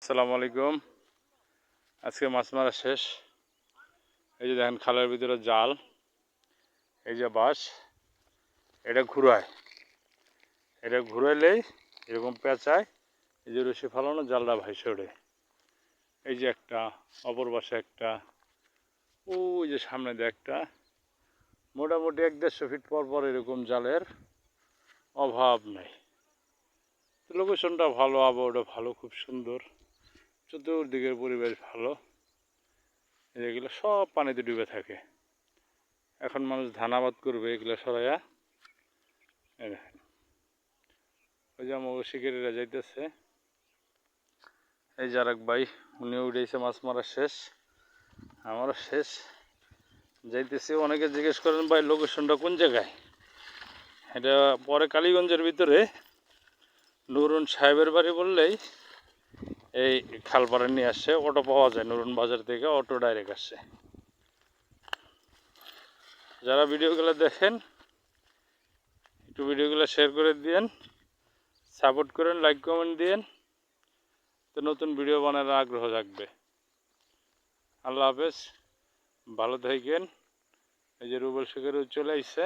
আসসালামু আলাইকুম। আজকে মাছ মারা শেষ। এই যে দেখেন খালের ভিতরে জাল, এই যে বাঁশ, এটা ঘুরাইলেই এরকম পেঁচায়, এই যে রশি ফালানো জালটা ভাইসে ওঠে। এই যে একটা, অপর পাশে একটা, ওই যে সামনে দিয়ে একটা, মোটামুটি 1-1.5 ফিট পর পর এরকম জালের অভাব নেই। লোকেশনটা ভালো, আবহাওয়াটা ভালো, খুব সুন্দর, চতুর্দিকের পরিবেশ ভালো। এগুলো সব পানিতে ডুবে থাকে। এখন মানুষ ধান আবাদ করবে, এগুলো সরাইয়া। ওই যে আমার শিকারীরা যাইতেছে, এই যে আরেক ভাই, উনিও উঠেছে, মাছ মারা শেষ, আমারও শেষ। যাইতেছি। অনেকে জিজ্ঞেস করেন ভাই লোকেশনটা কোন জায়গায়। এটা পরে কালীগঞ্জের ভিতরে নুরুন সাহেবের বাড়ি বললেই এই খালপাড়ে নিয়ে আসছে, অটো পাওয়া যায় নুরুন বাজার থেকে, অটো ডাইরেক্ট আসছে। যারা ভিডিওগুলো দেখেন একটু ভিডিওগুলো শেয়ার করে দিয়েন, সাপোর্ট করেন, লাইক কমেন্ট দিয়েন, তো নতুন ভিডিও বানানোর আগ্রহ জাগবে। আল্লাহ হাফেজ, ভালো থাকেন। এই যে রুবেল শিকারও চলে আসছে।